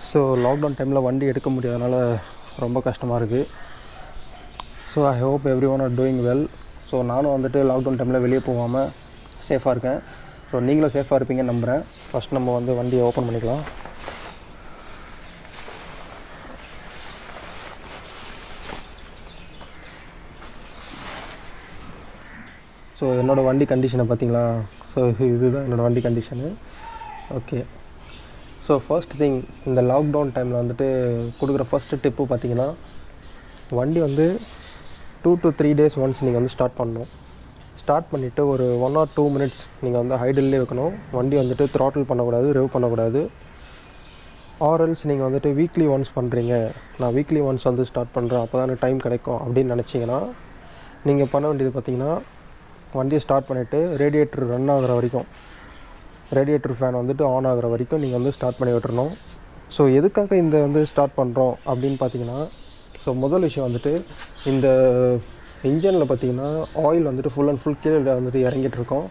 So lockdown டைமில் வண்டி எடுக்க முடியாதனால ரொம்ப கஷ்டமாக இருக்குது. So I hope every one are doing well. So நானும் வந்துட்டு லாக்டவுன் டைமில் வெளியே போகாமல் சேஃபாக இருக்கேன். ஸோ நீங்களும் சேஃபாக இருப்பீங்கன்னு நம்புகிறேன். ஃபஸ்ட் நம்ம வந்து வண்டியை ஓப்பன் பண்ணிக்கலாம். ஸோ என்னோடய வண்டி கண்டிஷனை பார்த்தீங்களா? ஸோ இதுதான் என்னோடய வண்டி condition. Okay, so first thing, இந்த லாக்டவுன் டைமில் வந்துட்டு கொடுக்குற ஃபஸ்ட்டு டிப்பு பார்த்தீங்கன்னா, வண்டி வந்து 2 to 3 days ஒன்ஸ் நீங்கள் வந்து ஸ்டார்ட் பண்ணணும். ஸ்டார்ட் பண்ணிவிட்டு ஒரு 1 or 2 minutes நீங்கள் வந்து ஹைடல்லே வைக்கணும். வண்டி வந்துட்டு த்ராட்டில் பண்ணக்கூடாது, ரிவ் பண்ணக்கூடாது. ஆர்எல்ஸ் நீங்கள் வந்துட்டு வீக்லி ஒன்ஸ் பண்ணுறீங்க, நான் வீக்லி ஒன்ஸ் வந்து ஸ்டார்ட் பண்ணுறேன், அப்போ தான் டைம் கிடைக்கும் அப்படின்னு நினச்சிங்கன்னா, நீங்கள் பண்ண வேண்டியது பார்த்திங்கன்னா, வண்டியை ஸ்டார்ட் பண்ணிவிட்டு ரேடியேட்டர் ரன் ஆகிற வரைக்கும், ரேடியேட்டர் ஃபேன் வந்துட்டு ஆன் ஆகிற வரைக்கும் நீங்கள் வந்து ஸ்டார்ட் பண்ணி விட்டுறணும். ஸோ எதுக்காக இந்த வந்து ஸ்டார்ட் பண்ணுறோம் அப்படின்னு பார்த்தீங்கன்னா, ஸோ முதல் விஷயம் வந்துட்டு இந்த இன்ஜினில் பார்த்திங்கன்னா ஆயில் வந்துட்டு ஃபுல் அண்ட் ஃபுல் கீழே வந்துட்டு இறங்கிட்டுருக்கோம்.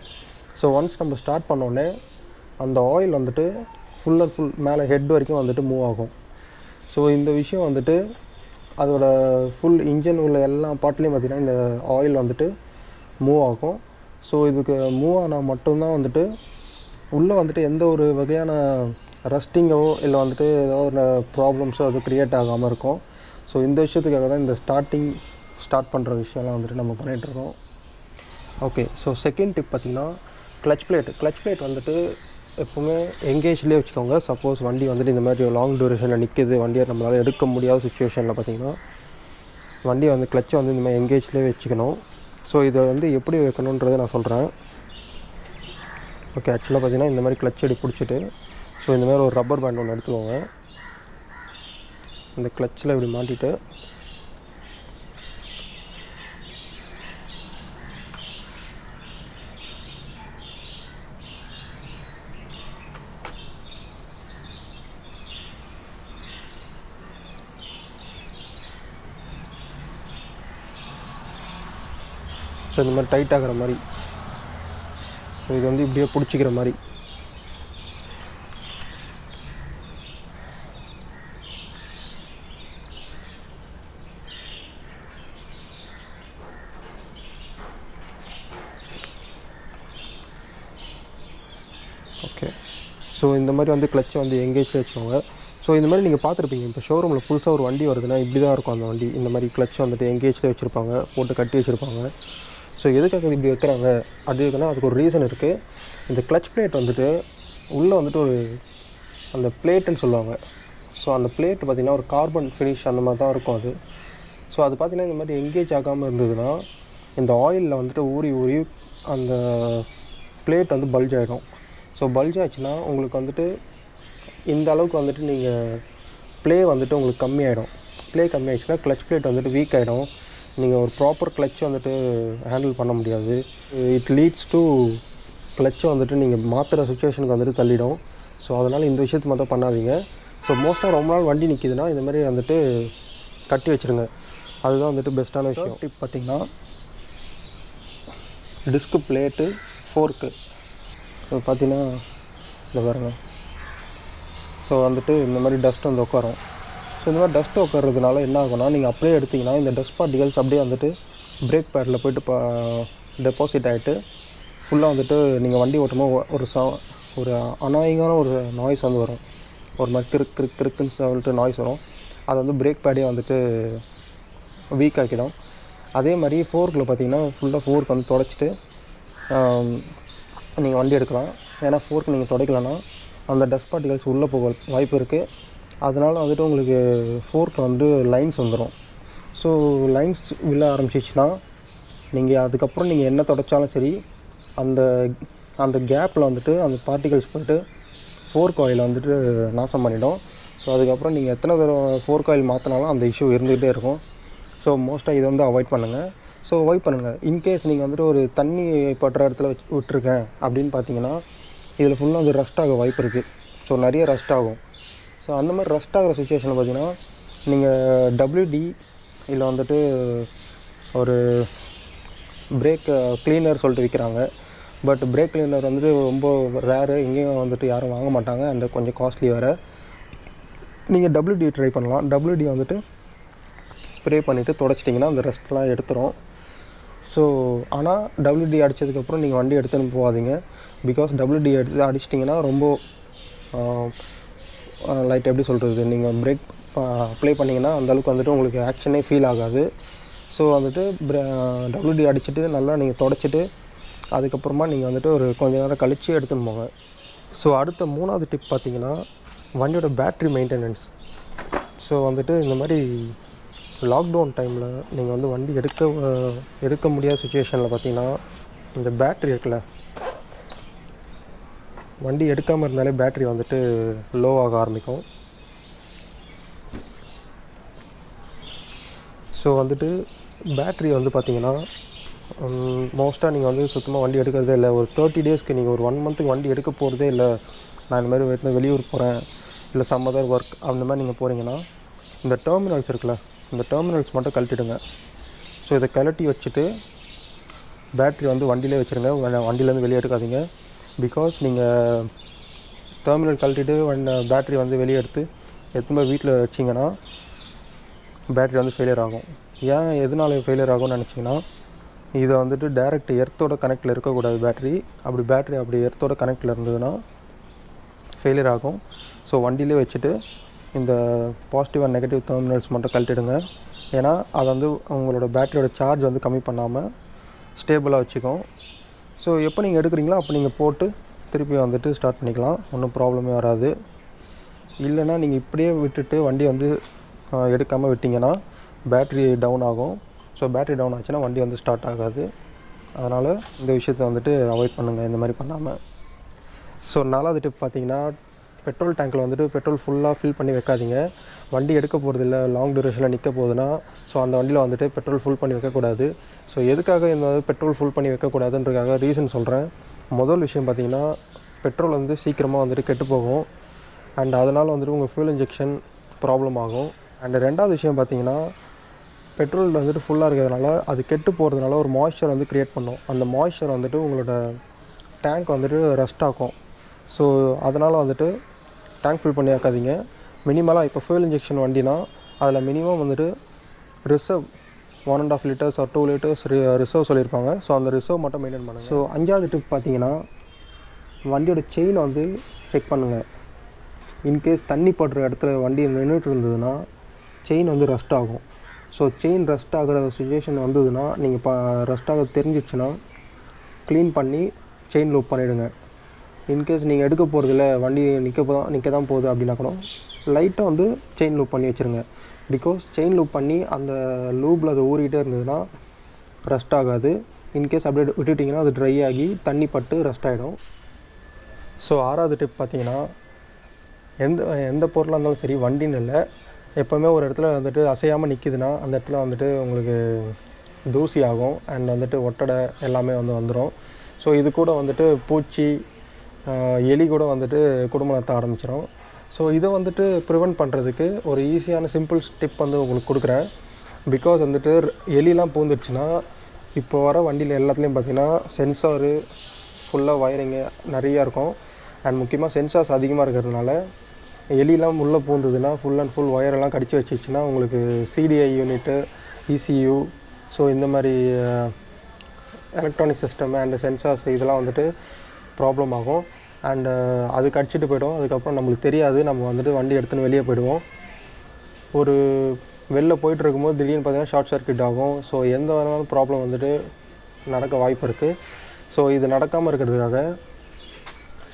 ஸோ ஒன்ஸ் நம்ம ஸ்டார்ட் பண்ணோடனே அந்த ஆயில் வந்துட்டு ஃபுல் அண்ட் ஃபுல் மேலே ஹெட் வரைக்கும் வந்துட்டு மூவ் ஆகும். ஸோ இந்த விஷயம் வந்துட்டு அதோட ஃபுல் இன்ஜின் உள்ள எல்லா பார்ட்லேயும் பார்த்திங்கன்னா இந்த ஆயில் வந்துட்டு மூவ் ஆகும். ஸோ இதுக்கு மூவ் ஆனால் மட்டும்தான் வந்துட்டு உள்ளே வந்துட்டு எந்த ஒரு வகையான ரஸ்டிங்கோ இல்லை வந்துட்டு ஏதாவது ஒரு ப்ராப்ளம்ஸோ அது க்ரியேட் ஆகாமல் இருக்கும். ஸோ இந்த விஷயத்துக்காக தான் இந்த ஸ்டார்ட் பண்ணுற விஷயம்லாம் வந்துட்டு நம்ம பண்ணிகிட்ருக்கோம். ஓகே, ஸோ செகண்ட் டிப் பார்த்திங்கன்னா கிளச் பிளேட் வந்துட்டு எப்போவுமே எங்கேஜ்லேயே வச்சுக்கோங்க. சப்போஸ் வண்டி வந்துட்டு இந்த மாதிரி லாங் டியூரேஷனில் நிற்கிது, வண்டியை நம்மளால் எடுக்க முடியாத சுச்சுவேஷனில் பார்த்திங்கன்னா வண்டியை வந்து கிளச்சை வந்து இந்த மாதிரி எங்கேஜ்லேயே வச்சுக்கணும். ஸோ இதை வந்து எப்படி வைக்கணுன்றதை நான் சொல்கிறேன். ஓகே, ஆக்சுவலாக பார்த்திங்கன்னா இந்த மாதிரி கிளச் அடி பிடிச்சிட்டு, ஸோ இந்த மாதிரி ஒரு ரப்பர் பேண்ட் ஒன்று எடுத்துக்கோங்க. இந்த கிளச்சில் இப்படி மாட்டிட்டு ஸோ இந்த மாதிரி டைட் ஆகிற மாதிரி, இது வந்து இப்படியே பிடிச்சிக்கிற மாதிரி. ஓகே, ஸோ இந்த மாதிரி வந்து கிளச்சை வந்து எங்கேஜ்லேயே வச்சுக்கோங்க. ஸோ இந்த மாதிரி நீங்கள் பார்த்துருப்பீங்க, இப்போ ஷோரூமில் புதுசாக ஒரு வண்டி வருதுன்னா இப்படி தான் இருக்கும் அந்த வண்டி. இந்த மாதிரி கிளச் வந்துட்டு எங்கேஜ்லேயே வச்சுருப்பாங்க, போட்டு கட்டி வச்சுருப்பாங்க. ஸோ எதுக்காக இப்படி வைக்கிறாங்க அப்படி இருக்குன்னா அதுக்கு ஒரு ரீசன் இருக்குது. இந்த கிளச் பிளேட் வந்துட்டு உள்ளே வந்துட்டு ஒரு அந்த பிளேட்டுன்னு சொல்லுவாங்க. ஸோ அந்த பிளேட் பார்த்திங்கன்னா ஒரு கார்பன் ஃபினிஷ் அந்த மாதிரி தான் இருக்கும் அது. ஸோ அது பார்த்திங்கன்னா இந்த மாதிரி எங்கேஜ் ஆகாமல் இருந்ததுன்னா இந்த ஆயிலில் வந்துட்டு ஊறி அந்த பிளேட் வந்து பல்ஜ் ஆகிடும். ஸோ பல்ஜ் ஆச்சுன்னா உங்களுக்கு வந்துட்டு இந்த அளவுக்கு வந்துட்டு நீங்கள் ப்ளே வந்துட்டு உங்களுக்கு கம்மியாகிடும். ப்ளே கம்மியாகிடுச்சுன்னா கிளச் பிளேட் வந்துட்டு வீக் ஆகிடும். நீங்கள் ஒரு ப்ராப்பர் கிளச் வந்துட்டு ஹேண்டில் பண்ண முடியாது. இட் லீட்ஸ் டு கிளச்சை வந்துட்டு நீங்கள் மாற்றுற சுச்சுவேஷனுக்கு வந்துட்டு தள்ளிடும். ஸோ அதனால் இந்த விஷயத்தை மட்டும் பண்ணாதீங்க. ஸோ மோஸ்ட்டாக ரொம்ப நாள் வண்டி நிற்கிதுன்னா இந்த மாதிரி வந்துட்டு கட்டி வச்சுருங்க. அதுதான் வந்துட்டு பெஸ்ட்டான விஷயம். டிப் பார்த்திங்கன்னா டிஸ்க்கு பிளேட்டு ஃபோர்க்கு பார்த்திங்கன்னா இந்த பாருங்க. ஸோ வந்துட்டு இந்த மாதிரி டஸ்ட் வந்து உட்காரும். ஸோ இந்த மாதிரி டஸ்ட்டு உட்கார்றதுனால என்ன ஆகும்னா, நீங்கள் அப்படியே எடுத்திங்கன்னா இந்த டஸ்ட் பார்ட்டிகல்ஸ் அப்படியே வந்துட்டு பிரேக் பேடில் போய்ட்டு டெபாசிட் ஆகிட்டு ஃபுல்லாக வந்துட்டு நீங்கள் வண்டி ஓட்டும்போது ஒரு அநாயகமான ஒரு நாய்ஸ் வந்து வரும். ஒரு மாதிரி கிறுக்குன்னு சொல்லிட்டு நாய்ஸ் வரும். அது வந்து பிரேக் பேடே வந்துட்டு வீக் ஆக்கிடும். அதே மாதிரி ஃபோர்க்கில் பார்த்தீங்கன்னா ஃபுல்லாக ஃபோர்க் வந்து தொடச்சிட்டு நீங்கள் வண்டி எடுக்கலாம். ஏன்னா ஃபோர்க் நீங்கள் துடைக்கலன்னா அந்த டஸ்ட் பார்ட்டிகல்ஸ் உள்ளே போக வாய்ப்பு இருக்குது. அதனால் வந்துட்டு உங்களுக்கு ஃபோர்க்கில் வந்து லைன்ஸ் வந்துடும். ஸோ லைன்ஸ் விழ ஆரம்பிச்சிச்சுன்னா நீங்கள் அதுக்கப்புறம் நீங்கள் என்ன துடைச்சாலும் சரி அந்த கேப்பில் வந்துட்டு அந்த பார்ட்டிகல்ஸ் போய்ட்டு ஃபோர்க் ஆயில் வந்துட்டு நாசம் பண்ணிடும். ஸோ அதுக்கப்புறம் நீங்கள் எத்தனை தடவை ஃபோர்க் ஆயில் மாற்றினாலும் அந்த இஷ்யூ இருந்துகிட்டே இருக்கும். ஸோ மோஸ்ட்டாக இதை வந்து அவாய்ட் பண்ணுங்கள். ஸோ அவாய்ட் பண்ணுங்கள். இன்கேஸ் நீங்கள் வந்துட்டு ஒரு தண்ணி பட்டுற இடத்துல விட்டுருக்கேன் அப்படின்னு பார்த்தீங்கன்னா இதில் ஃபுல்லாக வந்து ரஸ்ட் ஆக வாய்ப்பு இருக்குது. ஸோ நிறைய ரஸ்ட் ஆகும். ஸோ அந்த மாதிரி ரஸ்ட் ஆகிற சுச்சுவேஷனில் பார்த்தீங்கன்னா நீங்கள் WD இல்லை வந்துட்டு ஒரு பிரேக் க்ளீனர் சொல்லிட்டு விற்கிறாங்க. பட் பிரேக் க்ளீனர் வந்துட்டு ரொம்ப ரேரு, எங்கேயும் வந்துட்டு யாரும் வாங்க மாட்டாங்க. அந்த கொஞ்சம் காஸ்ட்லி வேறு. நீங்கள் WD ட்ரை பண்ணலாம். WD வந்துட்டு ஸ்ப்ரே பண்ணிவிட்டு தொடச்சிட்டிங்கன்னா அந்த ரெஸ்ட்லாம் எடுத்துரும். ஸோ ஆனால் WD அடித்ததுக்கப்புறம் நீங்கள் வண்டி எடுத்துன்னு போகாதீங்க. பிகாஸ் WD எடுத்து அடிச்சிட்டிங்கன்னா ரொம்ப லைட் எப்படி சொல்கிறது, நீங்கள் பிரேக் அப்ளை பண்ணிங்கன்னா அந்தளவுக்கு வந்துட்டு உங்களுக்கு ஆக்ஷனே ஃபீல் ஆகாது. ஸோ வந்துட்டு WD அடிச்சுட்டு நல்லா நீங்கள் தொடச்சிட்டு அதுக்கப்புறமா நீங்கள் வந்துட்டு ஒரு கொஞ்சம் நேரம் கழித்து எடுத்துன்னு போங்க. ஸோ அடுத்த 3வது டிப் பார்த்தீங்கன்னா வண்டியோட பேட்ரி மெயின்டெனன்ஸ். ஸோ வந்துட்டு இந்த மாதிரி லாக்டவுன் டைமில் நீங்கள் வந்து வண்டி எடுக்க முடியாத சுச்சுவேஷனில் பார்த்தீங்கன்னா இந்த பேட்ரி இருக்குல்ல, வண்டி எடுக்காமல் இருந்தாலே பேட்ரி வந்துட்டு லோ ஆக ஆரம்பிக்கும். ஸோ வந்துட்டு பேட்ரி வந்து பார்த்திங்கன்னா மோஸ்ட்டாக நீங்கள் வந்து சுத்தமாக வண்டி எடுக்கிறதே இல்லை. ஒரு 30 டேஸ்க்கு நீங்கள் ஒரு 1 மந்த்துக்கு வண்டி எடுக்க போகிறதே இல்லை. நான் இந்த மாதிரி வெளியூர் போகிறேன், இல்லை சம் அதர் ஒர்க் அந்த மாதிரி நீங்கள் போகிறீங்கன்னா இந்த டெர்மினல்ஸ் இருக்குல்ல, இந்த டெர்மினல்ஸ் மட்டும் கழட்டிடுங்க. ஸோ இதை கழட்டி வச்சுட்டு பேட்ரி வந்து வண்டியிலே வச்சுருங்க. வண்டியிலேருந்து வெளியே எடுக்காதீங்க. பிகாஸ் நீங்கள் டெர்மினல் கழட்டிட்டு பேட்ரி வந்து வெளியே எடுத்துன்னு வீட்டில் வச்சிங்கன்னா பேட்ரி வந்து ஃபெயிலியர் ஆகும். ஏன் எதனால ஃபெயிலியர் ஆகும்னு நினச்சிங்கன்னா, இதை வந்துட்டு டைரக்ட் எர்த்தோட கனெக்டில் இருக்கக்கூடாது பேட்ரி. அப்படி எர்த்தோட கனெக்டில் இருந்ததுன்னா ஃபெயிலியர் ஆகும். ஸோ வண்டியிலே வச்சுட்டு இந்த பாசிட்டிவ் அண்ட் நெகட்டிவ் டெர்மினல்ஸ் மட்டும் கழட்டிடுங்க. ஏன்னா அது வந்து உங்களோட பேட்டரியோட சார்ஜ் வந்து கம்மி பண்ணாமல் ஸ்டேபிளாக வச்சுக்கும். ஸோ எப்போ நீங்கள் எடுக்கிறீங்களோ அப்போ நீங்கள் போட்டு திருப்பி வந்துட்டு ஸ்டார்ட் பண்ணிக்கலாம், ஒன்றும் ப்ராப்ளமே வராது. இல்லைனா நீங்கள் இப்படியே விட்டுட்டு வண்டி வந்து எடுக்காமல் விட்டிங்கன்னா பேட்ரி டவுன் ஆகும். ஸோ பேட்ரி டவுன் ஆச்சுன்னா வண்டி வந்து ஸ்டார்ட் ஆகாது. அதனால் இந்த விஷயத்தை வந்துட்டு அவாய்ட் பண்ணுங்கள், இந்த மாதிரி பண்ணாமல். ஸோ 4வது டிப் பார்த்தீங்கன்னா, பெட்ரோல் டேங்கில் வந்துட்டு பெட்ரோல் ஃபுல்லாக ஃபில் பண்ணி வைக்காதீங்க. வண்டி எடுக்க போகிறதில்ல, லாங் டியூரேஷனில் நிற்க போகுதுன்னா ஸோ அந்த வண்டியில் வந்துட்டு பெட்ரோல் ஃபுல் பண்ணி வைக்கக்கூடாது. ஸோ எதுக்காக இந்த பெட்ரோல் ஃபுல் பண்ணி வைக்கக்கூடாதுன்றதுக்காக ரீசன் சொல்கிறேன். முதல் விஷயம் பார்த்தீங்கன்னா, பெட்ரோல் வந்து சீக்கிரமாக வந்துட்டு கெட்டு போகும். அண்ட் அதனால் வந்துட்டு உங்கள் ஃபியூல் இன்ஜெக்ஷன் ப்ராப்ளம் ஆகும். அண்ட் 2வது விஷயம் பார்த்தீங்கன்னா, பெட்ரோல் வந்துட்டு ஃபுல்லாக இருக்கிறதுனால அது கெட்டு போகிறதுனால ஒரு மாய்ஸ்சர் வந்து க்ரியேட் பண்ணும். அந்த மாய்ஸ்சர் வந்துட்டு உங்களோட டேங்க் வந்துட்டு ரஸ்ட் ஆகும். ஸோ அதனால் வந்துட்டு டேங்க் ஃபில் பண்ணி வைக்காதீங்க. மினிமலாக இப்போ ஃபியூல் இன்ஜெக்ஷன் வண்டினா அதில் மினிமம் வந்துட்டு reserve 1.5 litres R 2 litres reserve சொல்லியிருப்பாங்க. ஸோ அந்த ரிசர்வ் மட்டும் மெயின்டைன் பண்ணுங்கள். ஸோ 5வது டிப் பார்த்தீங்கன்னா, வண்டியோட செயின் வந்து செக் பண்ணுங்கள். இன்கேஸ் தண்ணி படுற இடத்துல வண்டி நின்றுட்டு இருந்ததுன்னா செயின் வந்து ரஸ்ட் ஆகும். ஸோ செயின் ரஸ்ட் ஆகிற சுச்சுவேஷன் வந்ததுன்னா நீங்கள் ரஸ்ட் ஆக தெரிஞ்சிச்சுன்னா க்ளீன் பண்ணி செயின் லூப் பண்ணிவிடுங்க. இன்கேஸ் நீங்கள் எடுக்க போகிறதில்ல, வண்டி நிற்க தான் போகுது அப்படின்னா கூட லைட்டாக வந்து செயின் லூப் பண்ணி வச்சுருங்க. பிகாஸ் செயின் லூப் பண்ணி அந்த லூப்பில் அது ஊறிக்கிட்டே இருந்ததுன்னா ரஸ்ட் ஆகாது. இன்கேஸ் அப்படியே விட்டுட்டிங்கன்னா அது ட்ரை ஆகி தண்ணி பட்டு ரஸ்ட் ஆகிடும். ஸோ 6வது டிப் பார்த்தீங்கன்னா, எந்த பொருளாக இருந்தாலும் சரி, வண்டின்னு இல்லை, எப்போவுமே ஒரு இடத்துல வந்துட்டு அசையாமல் நிற்கிதுன்னா அந்த இடத்துல வந்துட்டு உங்களுக்கு தூசி ஆகும். அண்ட் வந்துட்டு ஒட்டடை எல்லாமே வந்துடும். ஸோ இது கூட வந்துட்டு பூச்சி, எலி கூட வந்துட்டு குடும்பம் நடத்த ஆரம்பிச்சிடும். ஸோ இதை வந்துட்டு ப்ரிவெண்ட் பண்ணுறதுக்கு ஒரு ஈஸியான சிம்பிள் டிப் வந்து உங்களுக்கு கொடுக்குறேன். பிகாஸ் வந்துட்டு எலிலாம் பூந்துடுச்சுன்னா இப்போ வர வண்டியில் எல்லாத்துலேயும் பார்த்திங்கன்னா சென்சாரு ஃபுல்லாக வயரிங்கு நிறையா இருக்கும். அண்ட் முக்கியமாக சென்சார்ஸ் அதிகமாக இருக்கிறதுனால எலிலாம் உள்ளே பூந்ததுன்னா ஃபுல் அண்ட் ஃபுல் ஒயரெல்லாம் கடிச்சு வச்சிச்சுன்னா உங்களுக்கு சிடிஐ யூனிட்டு, ECU, ஸோ இந்த மாதிரி எலக்ட்ரானிக் சிஸ்டம் அண்ட் சென்சார்ஸ் இதெல்லாம் வந்துட்டு ப்ராப்ளம் ஆகும். அண்டு அது கடிச்சிட்டு போய்டும். அதுக்கப்புறம் நம்மளுக்கு தெரியாது, நம்ம வந்துட்டு வண்டி எடுத்துன்னு வெளியே போய்டுவோம். ஒரு வெளில போயிட்டு இருக்கும்போது திடீர்னு பார்த்திங்கன்னா ஷார்ட் சர்க்யூட் ஆகும். ஸோ எந்த வகையான ப்ராப்ளம் வந்துட்டு நடக்க வாய்ப்பு இருக்குது. ஸோ இது நடக்காமல் இருக்கிறதுக்காக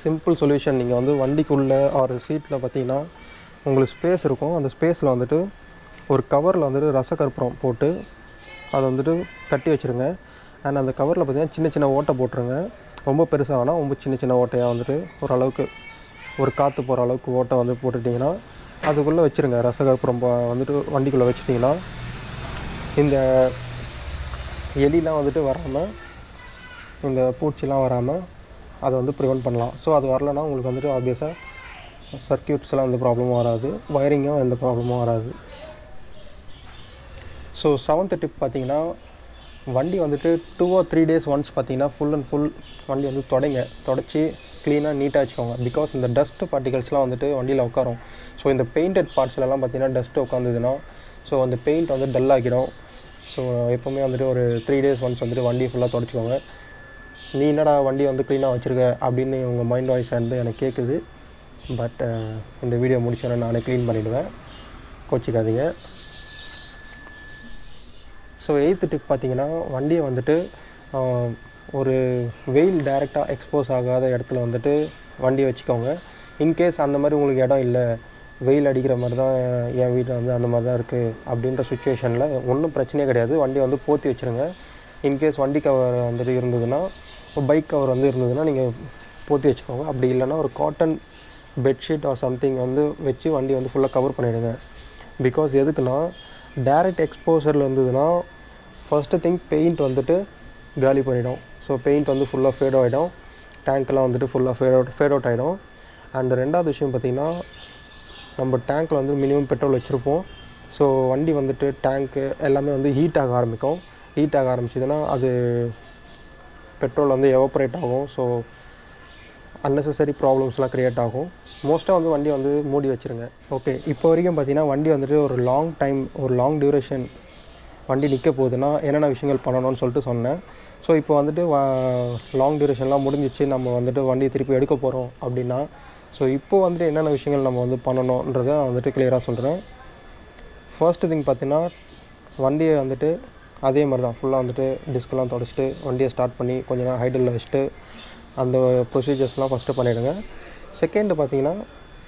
சிம்பிள் சொல்யூஷன், நீங்கள் வந்து வண்டிக்குள்ளே ஒரு சீட்டில் பார்த்தீங்கன்னா உங்களுக்கு ஸ்பேஸ் இருக்கும். அந்த ஸ்பேஸில் வந்துட்டு ஒரு கவரில் வந்துட்டு ரசக்கற்பூரம் போட்டு அதை வந்துட்டு கட்டி வச்சுருங்க. அண்ட் அந்த கவரில் பார்த்தீங்கன்னா சின்ன சின்ன ஓட்டை போட்டுருங்க. ரொம்ப பெருசாக வேணால், ரொம்ப சின்ன சின்ன ஓட்டையாக வந்துட்டு ஓரளவுக்கு ஒரு காற்று போகிற அளவுக்கு ஓட்டை வந்து போட்டுட்டிங்கன்னா அதுக்குள்ளே வச்சுருங்க. ரசக்கற்பூரம் வந்துட்டு வண்டிக்குள்ளே வச்சுட்டிங்கன்னா இந்த எலிலாம் வந்துட்டு வராமல், இந்த பூச்சிலாம் வராமல் அதை வந்து ப்ரிவெண்ட் பண்ணலாம். ஸோ அது வரலைன்னா உங்களுக்கு வந்துட்டு ஆப்வியஸாக சர்க்யூட்ஸ்லாம் எந்த ப்ராப்ளமும் வராது, வயரிங்கும் எந்த ப்ராப்ளமும் வராது. ஸோ 7th டிப் பார்த்தீங்கன்னா, வண்டி வந்துட்டு 2 or 3 days ஒன்ஸ் பார்த்தீங்கன்னா ஃபுல் அண்ட் ஃபுல் வண்டி வந்து தொடச்சி க்ளீனாக நீட்டாக வச்சுக்கோங்க. பிகாஸ் இந்த டஸ்ட் பார்ட்டிகல்ஸ்லாம் வந்துட்டு வண்டியில் உட்காரும். ஸோ இந்த பெயிண்டட் பார்ட்ஸ்லலாம் பார்த்தீங்கன்னா டஸ்ட்டு உட்காந்துதுன்னா ஸோ அந்த பெயிண்ட் வந்து டல் ஆகிடும். ஸோ எப்போவுமே வந்துட்டு ஒரு 3 days ஒன்ஸ் வந்துட்டு வண்டி ஃபுல்லாக தொடச்சிக்கோங்க. நீ என்னடா வண்டி வந்து க்ளீனாக வச்சுருக்க அப்படின்னு உங்கள் மைண்ட் வாய்ஸ் வந்து எனக்கு கேட்குது. பட் இந்த வீடியோ முடிச்சோன்னே நானே க்ளீன் பண்ணிவிடுவேன், கோச்சிக்காதீங்க. ஸோ 8th டிப் பார்த்தீங்கன்னா, வண்டியை வந்துட்டு ஒரு வெயில் டைரெக்டாக எக்ஸ்போஸ் ஆகாத இடத்துல வந்துட்டு வண்டியை வச்சுக்கோங்க. இன்கேஸ் அந்த மாதிரி உங்களுக்கு இடம் இல்லை, வெயில் அடிக்கிற மாதிரி தான் என் வீட்டில் வந்து அந்த மாதிரி தான் இருக்குது அப்படின்ற சுச்சுவேஷனில் ஒன்றும் பிரச்சனையே கிடையாது. வண்டியை வந்து போற்றி வச்சுருங்க. இன்கேஸ் வண்டி கவர் வந்துட்டு இருந்ததுன்னா, பைக் கவர் வந்து இருந்ததுன்னா நீங்கள் போற்றி வச்சுக்கோங்க. அப்படி இல்லைன்னா ஒரு காட்டன் பெட்ஷீட் ஆர் சம்திங் வந்து வச்சு வண்டி வந்து ஃபுல்லாக கவர் பண்ணிவிடுங்க. பிகாஸ் எதுக்குன்னா, டைரக்ட் எக்ஸ்போசரில் இருந்ததுன்னா ஃபஸ்ட்டு திங் பெயிண்ட் வந்துட்டு காலி பண்ணிடும். ஸோ பெயிண்ட் வந்து ஃபுல்லாக ஃபேட் ஆகிடும், டேங்க்கெலாம் வந்துட்டு ஃபுல்லாக ஃபேட் அவுட் ஆகிடும். அண்ட் ரெண்டாவது விஷயம் பார்த்திங்கன்னா, நம்ம டேங்க்கில் வந்து மினிமம் பெட்ரோல் வச்சுருப்போம். ஸோ வண்டி வந்துட்டு டேங்க்கு எல்லாமே வந்து ஹீட் ஆக ஆரம்பிக்கும். ஹீட் ஆக ஆரம்பிச்சிதுன்னா அது பெட்ரோல் வந்து எவாப்ரேட் ஆகும். ஸோ அன்னெசரி ப்ராப்ளம்ஸ்லாம் க்ரியேட் ஆகும். மோஸ்ட்டாக வந்து வண்டி வந்து மூடி வச்சுருங்க. ஓகே, இப்போ வரைக்கும் பார்த்திங்கன்னா வண்டி வந்துட்டு ஒரு லாங் டியூரேஷன் வண்டி நிற்க போகுதுன்னா என்னென்ன விஷயங்கள் பண்ணணும்னு சொல்லிட்டு சொன்னேன். ஸோ இப்போ வந்துட்டு லாங் டியூரேஷன்லாம் முடிஞ்சிச்சு, நம்ம வந்துட்டு வண்டியை திருப்பி எடுக்க போகிறோம் அப்படின்னா, ஸோ இப்போது வந்துட்டு என்னென்ன விஷயங்கள் நம்ம வந்து பண்ணணுன்றதை வந்துட்டு கிளியராக சொல்கிறேன். ஃபர்ஸ்ட் திங் பார்த்தீங்கன்னா, வண்டியை வந்துட்டு அதே மாதிரி தான் ஃபுல்லாக வந்துட்டு டிஸ்கெலாம் தொடச்சிட்டு வண்டியை ஸ்டார்ட் பண்ணி கொஞ்சம் நேரம் ஹைடலில் வச்சுட்டு அந்த ப்ரொசீஜர்ஸ்லாம் ஃபஸ்ட்டு பண்ணிவிடுங்க. செகண்டு பார்த்தீங்கன்னா,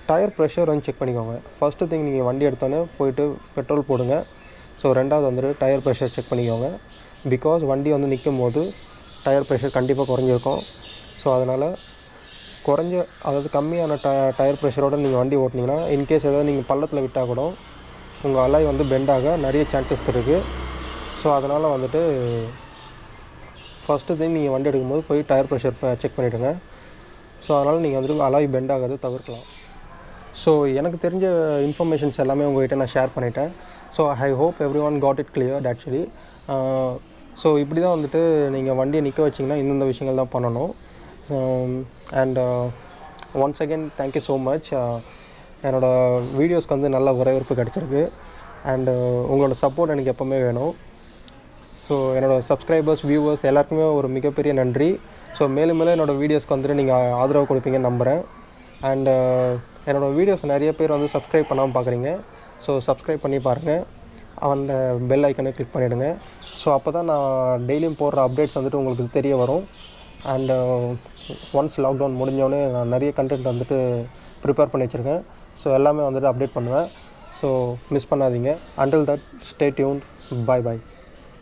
டயர் ப்ரெஷர் வந்து செக் பண்ணிக்கோங்க. ஃபஸ்ட்டு திங் நீங்கள் வண்டி எடுத்தோன்னே போயிட்டு பெட்ரோல் போடுங்க. ஸோ ரெண்டாவது வந்துட்டு டயர் ப்ரெஷர் செக் பண்ணிக்கோங்க. பிகாஸ் வண்டி வந்து நிற்கும் போது டயர் ப்ரெஷர் கண்டிப்பாக குறைஞ்சிருக்கும். ஸோ அதனால் அதாவது கம்மியான டயர் ப்ரெஷரோடு நீங்கள் வண்டி ஓட்டினீங்கன்னா, இன்கேஸ் ஏதாவது நீங்கள் பள்ளத்தில் விட்டால் கூட உங்கள் அலாய் வந்து பெண்ட் ஆக நிறைய சான்சஸ் இருக்குது. ஸோ அதனால் வந்துட்டு ஃபஸ்ட்டு திங் நீங்கள் வண்டி எடுக்கும்போது போய் டயர் ப்ரெஷர் செக் பண்ணிவிடுங்க. ஸோ அதனால் நீங்கள் வந்துட்டு அலாய் பெண்ட் ஆகாது தவிர்க்கலாம். ஸோ எனக்கு தெரிஞ்ச இன்ஃபர்மேஷன்ஸ் எல்லாமே உங்கள்கிட்ட நான் ஷேர் பண்ணிட்டேன். So I hope every one got it cleared actually. So இப்படி தான் வந்துட்டு நீங்கள் வண்டியை நிற்க வச்சிங்கன்னா இந்தந்த விஷயங்கள் தான் பண்ணணும். And once again thank you so much. என்னோடய வீடியோஸ்க்கு வந்து நல்ல வரவேற்பு கிடச்சிருக்கு. அண்டு உங்களோட சப்போர்ட் எனக்கு எப்போவுமே வேணும். ஸோ என்னோடய சப்ஸ்கிரைபர்ஸ், வியூவர்ஸ் எல்லாருக்குமே ஒரு மிகப்பெரிய நன்றி. ஸோ மேலும் மேலும் என்னோடய வீடியோஸ்க்கு வந்துட்டு நீங்கள் ஆதரவு கொடுப்பீங்கன்னு நம்புகிறேன். அண்டு என்னோடய வீடியோஸ் நிறைய பேர் வந்து சப்ஸ்கிரைப் பண்ணாமல் பார்க்குறீங்க. ஸோ சப்ஸ்கிரைப் பண்ணி பாருங்கள், அந்த பெல் ஐக்கனை கிளிக் பண்ணிவிடுங்க. ஸோ அப்போ தான் நான் டெய்லியும் போடுற அப்டேட்ஸ் வந்துட்டு உங்களுக்கு தெரிய வரும். அண்டு ஒன்ஸ் லாக்டவுன் முடிஞ்சோடனே நான் நிறைய கண்டென்ட் வந்துட்டு ப்ரிப்பேர் பண்ணி வச்சுருக்கேன். ஸோ எல்லாமே வந்துட்டு அப்டேட் பண்ணுவேன். ஸோ மிஸ் பண்ணாதீங்க. Until that stay tuned. By.